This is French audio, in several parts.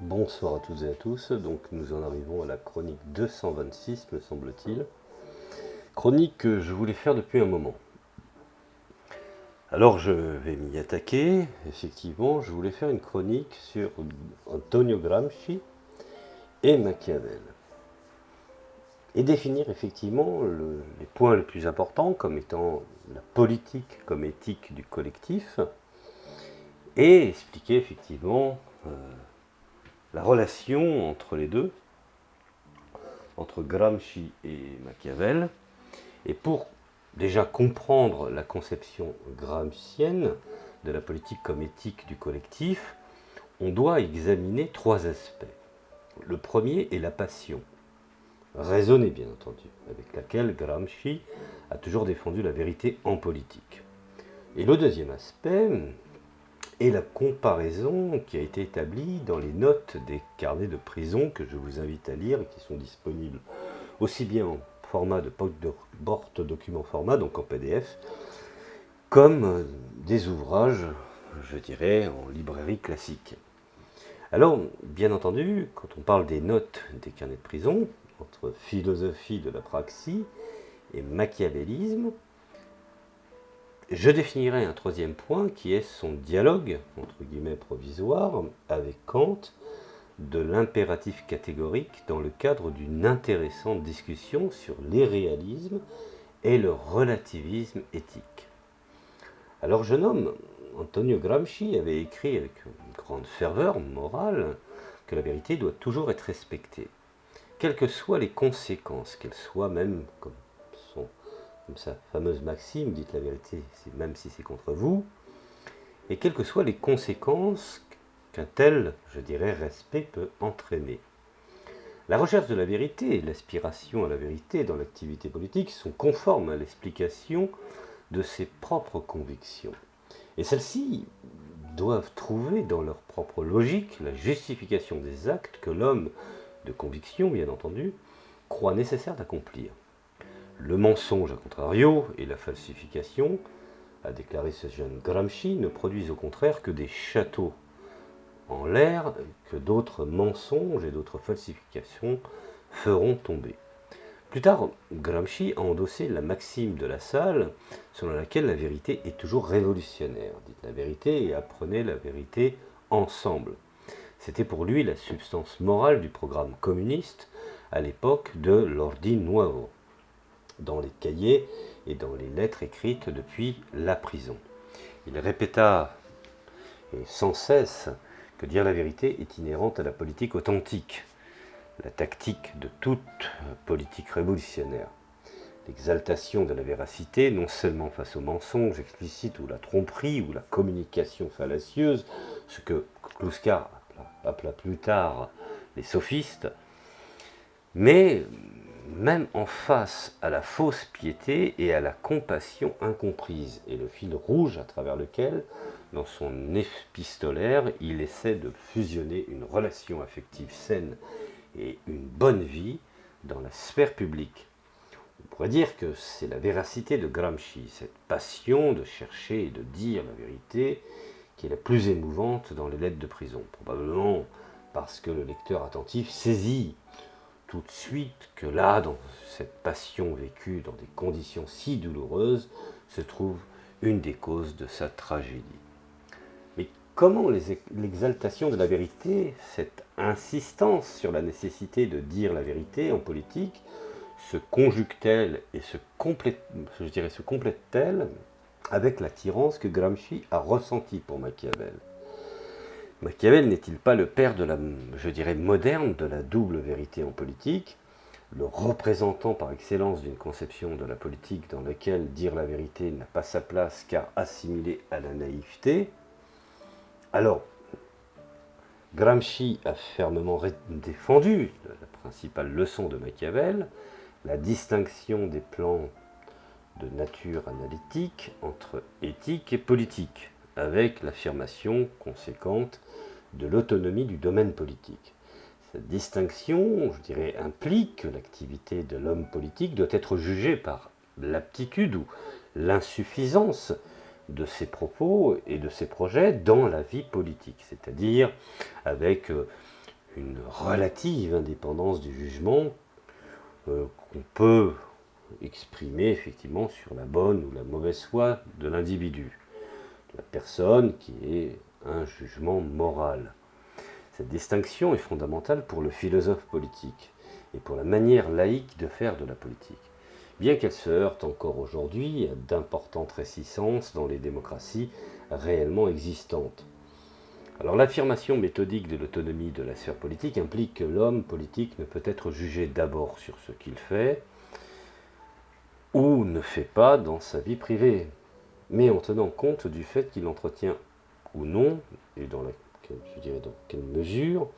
Bonsoir à toutes et à tous, donc nous en arrivons à la chronique 226 me semble-t-il, chronique que je voulais faire depuis un moment. Alors je vais m'y attaquer, effectivement je voulais faire une chronique sur Antonio Gramsci et Machiavel. Et définir effectivement les points les plus importants comme étant la politique comme éthique du collectif, et expliquer effectivement la relation entre les deux, entre Gramsci et Machiavel. Et pour déjà comprendre la conception gramscienne de la politique comme éthique du collectif, on doit examiner trois aspects. Le premier est la passion, raisonnée bien entendu, avec laquelle Gramsci a toujours défendu la vérité en politique. Et le deuxième aspect est la comparaison qui a été établie dans les notes des carnets de prison que je vous invite à lire et qui sont disponibles aussi bien en format de porte-document format, donc en PDF, comme des ouvrages, je dirais, en librairie classique. Alors, bien entendu, quand on parle des notes des carnets de prison, entre philosophie de la praxis et machiavélisme, je définirai un troisième point qui est son dialogue, entre guillemets provisoire, avec Kant, de l'impératif catégorique dans le cadre d'une intéressante discussion sur l'irréalisme et le relativisme éthique. Alors jeune homme, Antonio Gramsci avait écrit avec une grande ferveur morale que la vérité doit toujours être respectée, quelles que soient les conséquences, qu'elles soient même, comme sa fameuse maxime, dites la vérité même si c'est contre vous, et quelles que soient les conséquences qu'un tel, je dirais, respect peut entraîner. La recherche de la vérité et l'aspiration à la vérité dans l'activité politique sont conformes à l'explication de ses propres convictions. Et celles-ci doivent trouver dans leur propre logique la justification des actes que l'homme de conviction, bien entendu, croit nécessaire d'accomplir. Le mensonge, à contrario, et la falsification, a déclaré ce jeune Gramsci, ne produisent au contraire que des châteaux en l'air que d'autres mensonges et d'autres falsifications feront tomber. Plus tard, Gramsci a endossé la maxime de La Salle, selon laquelle la vérité est toujours révolutionnaire. Dites la vérité et apprenez la vérité ensemble. C'était pour lui la substance morale du programme communiste à l'époque de l'Ordine Nuovo, dans les cahiers et dans les lettres écrites depuis la prison. Il répéta et sans cesse que dire la vérité est inhérente à la politique authentique, la tactique de toute politique révolutionnaire. L'exaltation de la véracité, non seulement face au mensonge explicite ou la tromperie ou la communication fallacieuse, ce que Kluskar appela plus tard les sophistes, mais même en face à la fausse piété et à la compassion incomprise, et le fil rouge à travers lequel, dans son épistolaire, il essaie de fusionner une relation affective saine et une bonne vie dans la sphère publique. On pourrait dire que c'est la véracité de Gramsci, cette passion de chercher et de dire la vérité, qui est la plus émouvante dans les lettres de prison, probablement parce que le lecteur attentif saisit tout de suite que là, dans cette passion vécue dans des conditions si douloureuses, se trouve une des causes de sa tragédie. Mais comment l'exaltation de la vérité, cette insistance sur la nécessité de dire la vérité en politique, se conjugue-t-elle et se complète-t-elle avec l'attirance que Gramsci a ressentie pour Machiavel? Machiavel n'est-il pas le père de la, je dirais, moderne de la double vérité en politique, le représentant par excellence d'une conception de la politique dans laquelle dire la vérité n'a pas sa place car assimilée à la naïveté? Alors, Gramsci a fermement défendu la principale leçon de Machiavel, la distinction des plans de nature analytique entre éthique et politique, avec l'affirmation conséquente de l'autonomie du domaine politique. Cette distinction, je dirais, implique que l'activité de l'homme politique doit être jugée par l'aptitude ou l'insuffisance de ses propos et de ses projets dans la vie politique, c'est-à-dire avec une relative indépendance du jugement qu'on peut exprimer effectivement sur la bonne ou la mauvaise foi de l'individu, la personne qui est un jugement moral. Cette distinction est fondamentale pour le philosophe politique et pour la manière laïque de faire de la politique, bien qu'elle se heurte encore aujourd'hui à d'importantes réticences dans les démocraties réellement existantes. Alors l'affirmation méthodique de l'autonomie de la sphère politique implique que l'homme politique ne peut être jugé d'abord sur ce qu'il fait ou ne fait pas dans sa vie privée, mais en tenant compte du fait qu'il entretient ou non, et dans quelle mesure,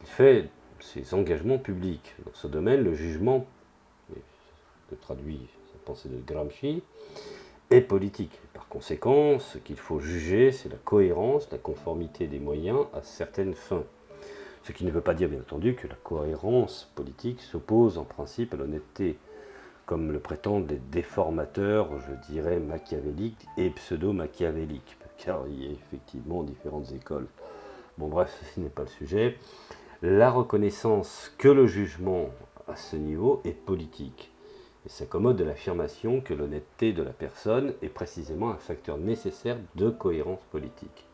il fait ses engagements publics. Dans ce domaine, le jugement, que traduit sa pensée de Gramsci, est politique. Par conséquent, ce qu'il faut juger, c'est la cohérence, la conformité des moyens à certaines fins. Ce qui ne veut pas dire, bien entendu, que la cohérence politique s'oppose en principe à l'honnêteté, comme le prétendent les déformateurs, je dirais, machiavéliques et pseudo-machiavéliques, car il y a effectivement différentes écoles. Bon bref, ce n'est pas le sujet. La reconnaissance que le jugement à ce niveau est politique et s'accommode de l'affirmation que l'honnêteté de la personne est précisément un facteur nécessaire de cohérence politique.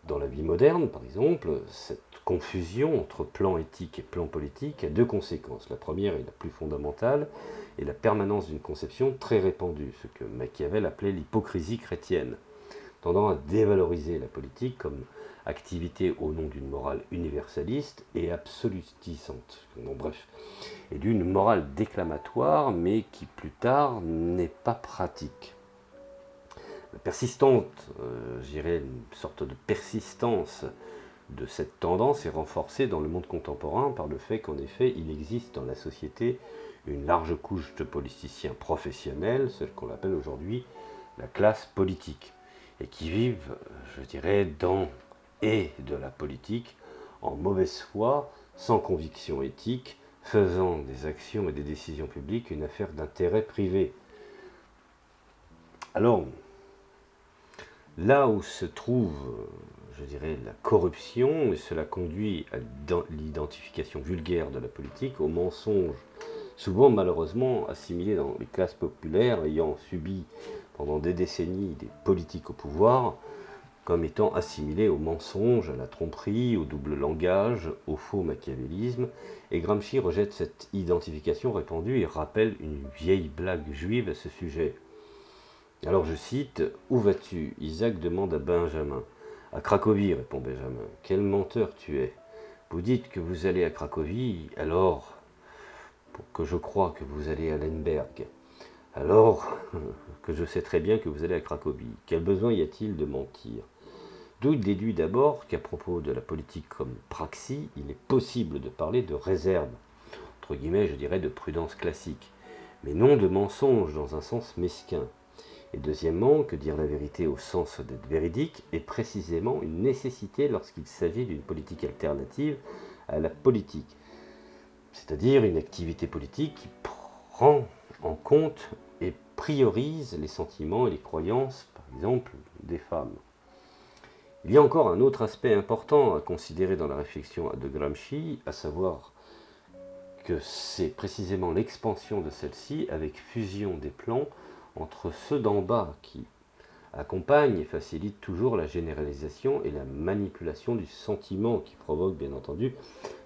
Dans la vie moderne, par exemple, cette confusion entre plan éthique et plan politique a deux conséquences. La première et la plus fondamentale est la permanence d'une conception très répandue, ce que Machiavel appelait l'hypocrisie chrétienne, tendant à dévaloriser la politique comme activité au nom d'une morale universaliste et absolutisante. Bon, bref, et d'une morale déclamatoire, mais qui plus tard n'est pas pratique. La persistante, je dirais une sorte de persistance de cette tendance est renforcée dans le monde contemporain par le fait qu'en effet, il existe dans la société une large couche de politiciens professionnels, celle qu'on appelle aujourd'hui la classe politique, et qui vivent, je dirais, dans et de la politique, en mauvaise foi, sans conviction éthique, faisant des actions et des décisions publiques une affaire d'intérêt privé. Alors, là où se trouve, je dirais, la corruption, et cela conduit à l'identification vulgaire de la politique, au mensonge, souvent malheureusement assimilé dans les classes populaires ayant subi pendant des décennies des politiques au pouvoir, comme étant assimilé au mensonge, à la tromperie, au double langage, au faux machiavélisme, et Gramsci rejette cette identification répandue et rappelle une vieille blague juive à ce sujet. Alors je cite, « Où vas-tu » Isaac demande à Benjamin. « À Cracovie, répond Benjamin. « Quel menteur tu es. Vous dites que vous allez à Cracovie, alors pour que je croie que vous allez à Lemberg. Alors que je sais très bien que vous allez à Cracovie. Quel besoin y a-t-il de mentir ?» D'où il déduit d'abord qu'à propos de la politique comme praxis, il est possible de parler de réserve, entre guillemets, je dirais de prudence classique, mais non de mensonge dans un sens mesquin. Et deuxièmement, que dire la vérité au sens d'être véridique est précisément une nécessité lorsqu'il s'agit d'une politique alternative à la politique, c'est-à-dire une activité politique qui prend en compte et priorise les sentiments et les croyances, par exemple, des femmes. Il y a encore un autre aspect important à considérer dans la réflexion de Gramsci, à savoir que c'est précisément l'expansion de celle-ci avec fusion des plans entre ceux d'en bas qui accompagnent et facilitent toujours la généralisation et la manipulation du sentiment qui provoque bien entendu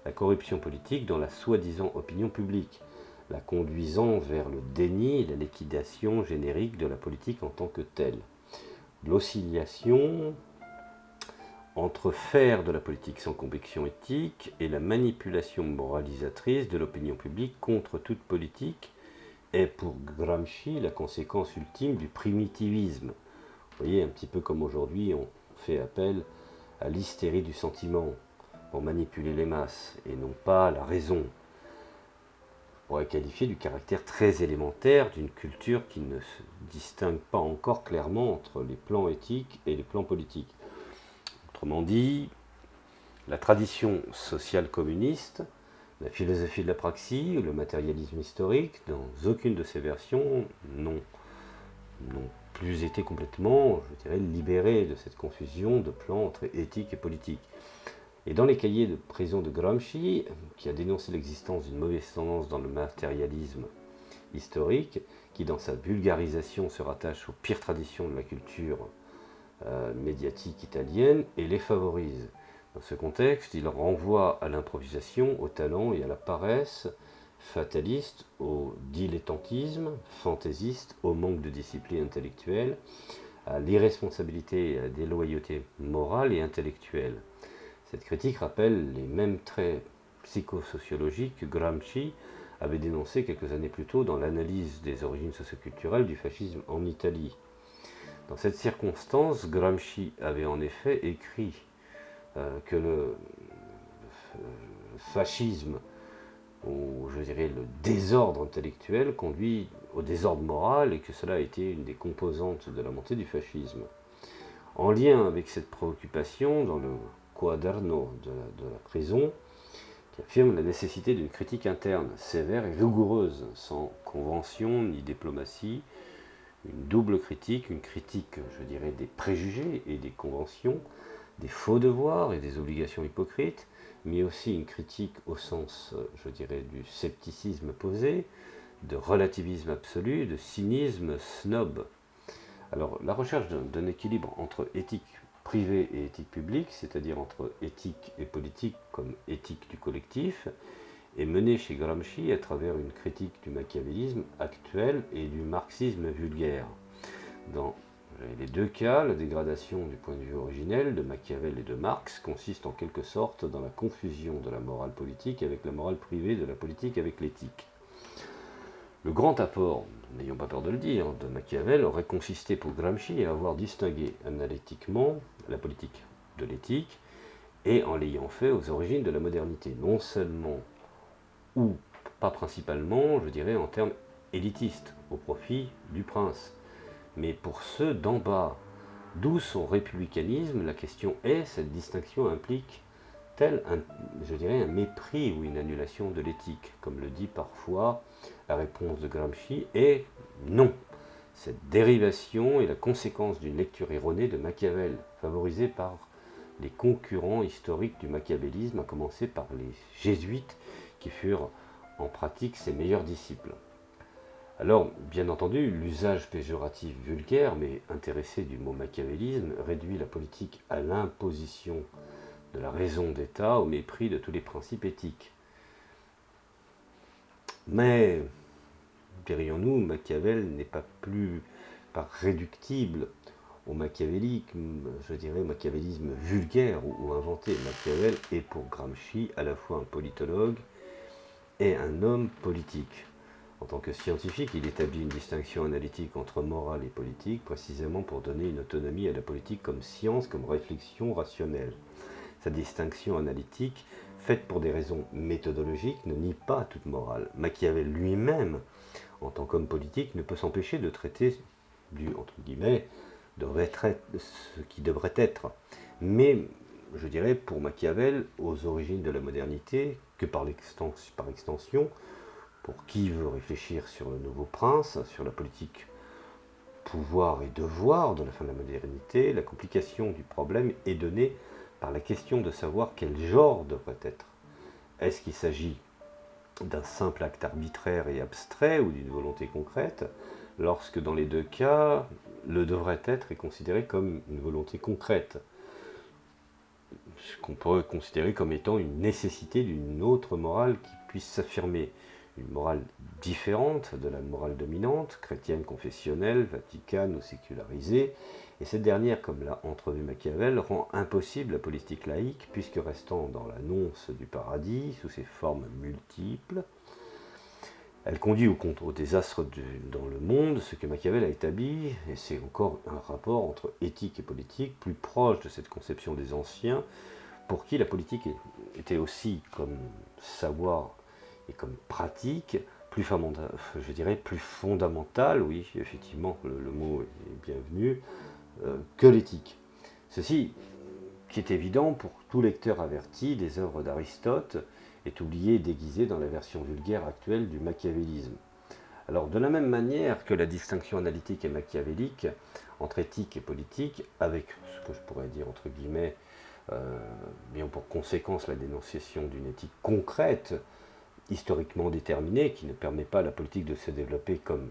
la corruption politique dans la soi-disant opinion publique, la conduisant vers le déni et la liquidation générique de la politique en tant que telle. L'oscillation entre faire de la politique sans conviction éthique et la manipulation moralisatrice de l'opinion publique contre toute politique est pour Gramsci la conséquence ultime du primitivisme. Vous voyez, un petit peu comme aujourd'hui on fait appel à l'hystérie du sentiment pour manipuler les masses et non pas la raison. On pourrait qualifier du caractère très élémentaire d'une culture qui ne se distingue pas encore clairement entre les plans éthiques et les plans politiques. Autrement dit, la tradition sociale communiste, la philosophie de la praxis ou le matérialisme historique, dans aucune de ces versions, n'ont plus été complètement, je dirais, libérés de cette confusion de plans entre éthique et politique. Et dans les cahiers de prison de Gramsci, qui a dénoncé l'existence d'une mauvaise tendance dans le matérialisme historique, qui dans sa vulgarisation se rattache aux pires traditions de la culture médiatique italienne et les favorise. Dans ce contexte, il renvoie à l'improvisation, au talent et à la paresse fataliste, au dilettantisme fantaisiste, au manque de discipline intellectuelle, à l'irresponsabilité et à la déloyauté morale et intellectuelle. Cette critique rappelle les mêmes traits psychosociologiques que Gramsci avait dénoncé quelques années plus tôt dans l'analyse des origines socioculturelles du fascisme en Italie. Dans cette circonstance, Gramsci avait en effet écrit que le fascisme, ou je dirais le désordre intellectuel, conduit au désordre moral et que cela a été une des composantes de la montée du fascisme. En lien avec cette préoccupation, dans le Quaderno de la prison, qui affirme la nécessité d'une critique interne sévère et rigoureuse, sans convention ni diplomatie, une double critique, une critique, je dirais, des préjugés et des conventions, des faux devoirs et des obligations hypocrites, mais aussi une critique au sens, je dirais, du scepticisme posé, de relativisme absolu, de cynisme snob. Alors, la recherche d'un équilibre entre éthique privée et éthique publique, c'est-à-dire entre éthique et politique comme éthique du collectif, est menée chez Gramsci à travers une critique du machiavélisme actuel et du marxisme vulgaire. Dans les deux cas, la dégradation du point de vue originel de Machiavel et de Marx consiste en quelque sorte dans la confusion de la morale politique avec la morale privée, de la politique avec l'éthique. Le grand apport, n'ayons pas peur de le dire, de Machiavel aurait consisté pour Gramsci à avoir distingué analytiquement la politique de l'éthique et en l'ayant fait aux origines de la modernité, non seulement ou pas principalement, je dirais en termes élitistes, au profit du prince, mais pour ceux d'en bas. D'où son républicanisme, la question est, cette distinction implique-t-elle je dirais, un mépris ou une annulation de l'éthique, comme le dit parfois la réponse de Gramsci, est non. Cette dérivation est la conséquence d'une lecture erronée de Machiavel, favorisée par les concurrents historiques du machiavélisme, à commencer par les jésuites, qui furent en pratique ses meilleurs disciples. Alors, bien entendu, l'usage péjoratif vulgaire, mais intéressé du mot machiavélisme, réduit la politique à l'imposition de la raison d'État au mépris de tous les principes éthiques. Mais, dirions-nous, Machiavel n'est pas réductible au machiavélisme, je dirais machiavélisme vulgaire ou inventé. Machiavel est pour Gramsci à la fois un politologue et un homme politique. En tant que scientifique, il établit une distinction analytique entre morale et politique, précisément pour donner une autonomie à la politique comme science, comme réflexion rationnelle. Sa distinction analytique, faite pour des raisons méthodologiques, ne nie pas toute morale. Machiavel lui-même, en tant qu'homme politique, ne peut s'empêcher de traiter du, entre guillemets, ce qui devrait être. Mais, je dirais, pour Machiavel, aux origines de la modernité, que par extension, pour qui veut réfléchir sur le nouveau prince, sur la politique pouvoir et devoir de la fin de la modernité, la complication du problème est donnée par la question de savoir quel genre devrait être. Est-ce qu'il s'agit d'un simple acte arbitraire et abstrait ou d'une volonté concrète, lorsque dans les deux cas, le devrait être est considéré comme une volonté concrète, ce qu'on pourrait considérer comme étant une nécessité d'une autre morale qui puisse s'affirmer. Une morale différente de la morale dominante, chrétienne, confessionnelle, vaticane ou sécularisée, et cette dernière, comme l'a entrevu Machiavel, rend impossible la politique laïque, puisque restant dans l'annonce du paradis, sous ses formes multiples, elle conduit au désastre dans le monde, ce que Machiavel a établi, et c'est encore un rapport entre éthique et politique, plus proche de cette conception des anciens, pour qui la politique était aussi comme savoir et comme pratique plus fondamentale, oui, effectivement, le mot est bienvenu, que l'éthique. Ceci, qui est évident pour tout lecteur averti des œuvres d'Aristote, est oublié et déguisé dans la version vulgaire actuelle du machiavélisme. Alors, de la même manière que la distinction analytique et machiavélique entre éthique et politique, avec ce que je pourrais dire entre guillemets ayant pour conséquence la dénonciation d'une éthique concrète, historiquement déterminée, qui ne permet pas à la politique de se développer comme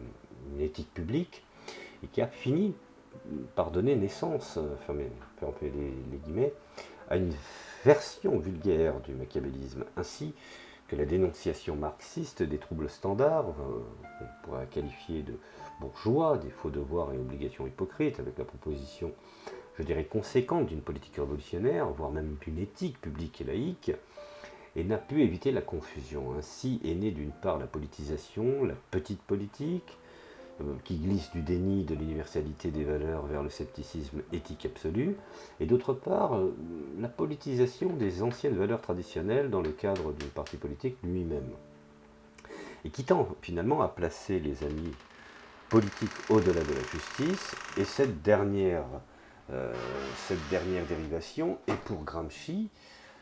une éthique publique, et qui a fini par donner naissance, fermez les guillemets, à une version vulgaire du machiavélisme, ainsi que la dénonciation marxiste des troubles standards, qu'on pourrait qualifier de bourgeois, des faux devoirs et obligations hypocrites, avec la proposition, je dirais, conséquente d'une politique révolutionnaire, voire même d'une éthique publique et laïque, et n'a pu éviter la confusion. Ainsi est née d'une part la politisation, la petite politique, qui glisse du déni de l'universalité des valeurs vers le scepticisme éthique absolu, et d'autre part la politisation des anciennes valeurs traditionnelles dans le cadre du parti politique lui-même, et qui tend finalement à placer les amis politiques au-delà de la justice, et cette dernière dérivation est pour Gramsci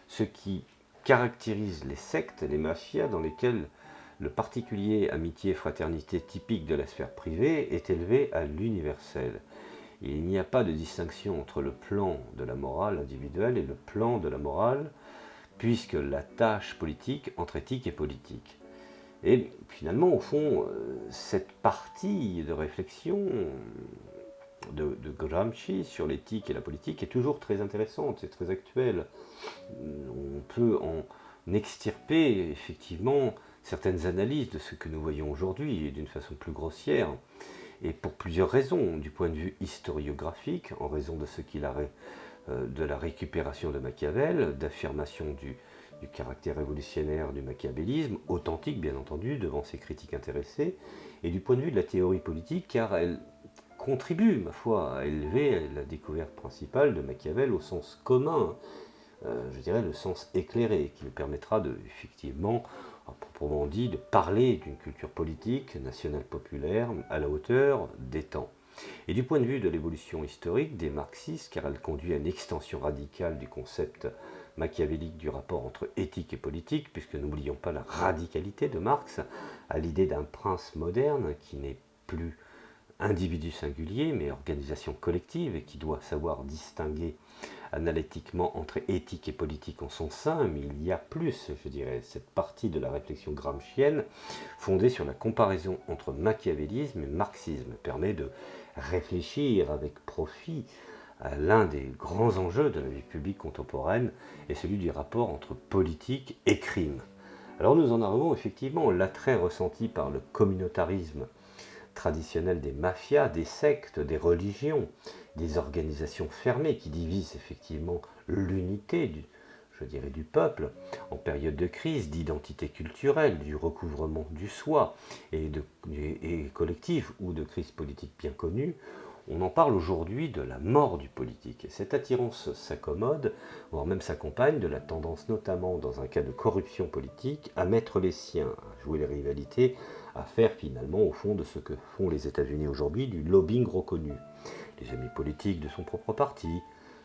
ce qui caractérise les sectes, les mafias dans lesquelles le particulier amitié et fraternité typique de la sphère privée est élevé à l'universel. Il n'y a pas de distinction entre le plan de la morale individuelle et le plan de la morale, puisque la tâche politique entre éthique et politique. Et finalement, au fond, cette partie de réflexion de Gramsci sur l'éthique et la politique est toujours très intéressante et très actuelle. On peut en extirper effectivement certaines analyses de ce que nous voyons aujourd'hui d'une façon plus grossière, et pour plusieurs raisons. Du point de vue historiographique, en raison de ce qu'il a de la récupération de Machiavel, d'affirmation du caractère révolutionnaire du machiavélisme, authentique bien entendu, devant ses critiques intéressées, et du point de vue de la théorie politique, car elle contribue, ma foi, à élever la découverte principale de Machiavel au sens commun, je dirais le sens éclairé, qui nous permettra de, effectivement, proprement dit, de parler d'une culture politique nationale populaire à la hauteur des temps. Et du point de vue de l'évolution historique des marxistes, car elle conduit à une extension radicale du concept machiavélique du rapport entre éthique et politique, puisque n'oublions pas la radicalité de Marx à l'idée d'un prince moderne qui n'est plus individu singulier, mais organisation collective, et qui doit savoir distinguer analytiquement entre éthique et politique en son sein, mais il y a plus, je dirais, cette partie de la réflexion gramscienne fondée sur la comparaison entre machiavélisme et marxisme permet de réfléchir avec profit à l'un des grands enjeux de la vie publique contemporaine, et celui du rapport entre politique et crime. Alors nous en arrivons effectivement à l'attrait ressenti par le communautarisme traditionnel des mafias, des sectes, des religions, des organisations fermées qui divisent effectivement l'unité du peuple en période de crise, d'identité culturelle, du recouvrement du soi et collectif ou de crise politique bien connue. On en parle aujourd'hui de la mort du politique. Et cette attirance s'accommode, voire même s'accompagne de la tendance, notamment dans un cas de corruption politique, à mettre les siens, à jouer les rivalités, à faire finalement au fond de ce que font les États-Unis aujourd'hui, du lobbying reconnu. Les amis politiques de son propre parti,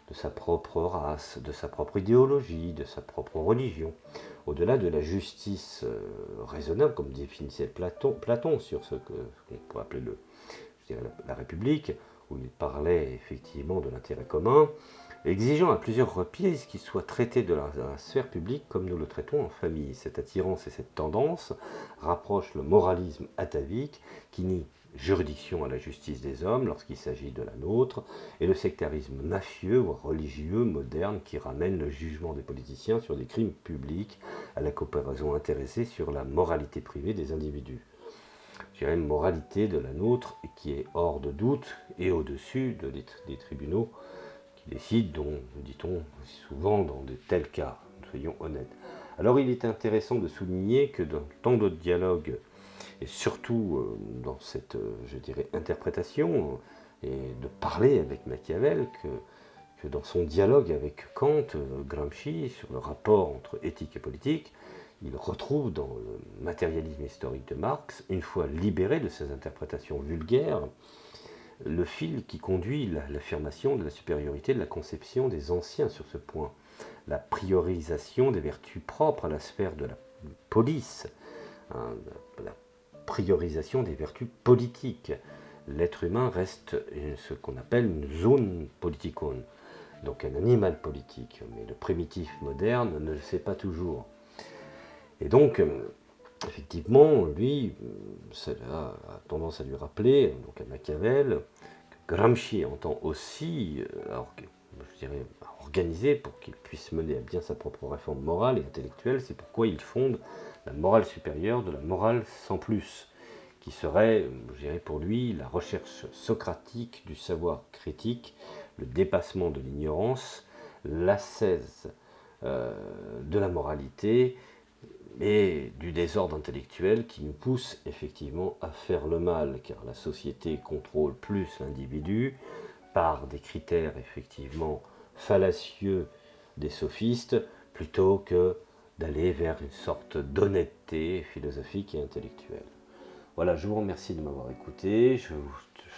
de sa propre race, de sa propre idéologie, de sa propre religion. Au-delà de la justice raisonnable, comme définissait Platon sur ce qu'on pourrait appeler la République, où il parlait effectivement de l'intérêt commun, exigeant à plusieurs reprises qu'il soit traité de la sphère publique comme nous le traitons en famille. Cette attirance et cette tendance rapprochent le moralisme atavique qui nie juridiction à la justice des hommes lorsqu'il s'agit de la nôtre, et le sectarisme mafieux ou religieux moderne qui ramène le jugement des politiciens sur des crimes publics à la coopération intéressée sur la moralité privée des individus. Je dirais une moralité de la nôtre qui est hors de doute et au-dessus des tribunaux qui décident, dont, dit-on souvent, dans de tels cas, soyons honnêtes. Alors il est intéressant de souligner que dans tant d'autres dialogues, et surtout dans cette, je dirais, interprétation, et de parler avec Machiavel, que dans son dialogue avec Kant, Gramsci, sur le rapport entre éthique et politique, il retrouve dans le matérialisme historique de Marx, une fois libéré de ces interprétations vulgaires, le fil qui conduit l'affirmation de la supériorité de la conception des anciens sur ce point, la priorisation des vertus propres à la sphère de la police, la priorisation des vertus politiques. L'être humain reste ce qu'on appelle une zone politikon, donc un animal politique, mais le primitif moderne ne le sait pas toujours. Et donc, effectivement, lui, cela a tendance à lui rappeler, donc à Machiavel, que Gramsci entend aussi, je dirais, organiser pour qu'il puisse mener à bien sa propre réforme morale et intellectuelle. C'est pourquoi il fonde la morale supérieure de la morale sans plus, qui serait, je dirais pour lui, la recherche socratique du savoir critique, le dépassement de l'ignorance, l'ascèse de la moralité et du désordre intellectuel qui nous pousse effectivement à faire le mal, car la société contrôle plus l'individu par des critères effectivement fallacieux des sophistes, plutôt que d'aller vers une sorte d'honnêteté philosophique et intellectuelle. Voilà, je vous remercie de m'avoir écouté. Je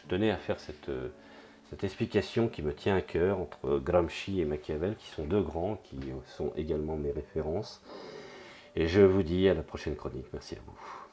tenais à faire cette explication qui me tient à cœur entre Gramsci et Machiavel, qui sont deux grands, qui sont également mes références. Et je vous dis à la prochaine chronique. Merci à vous.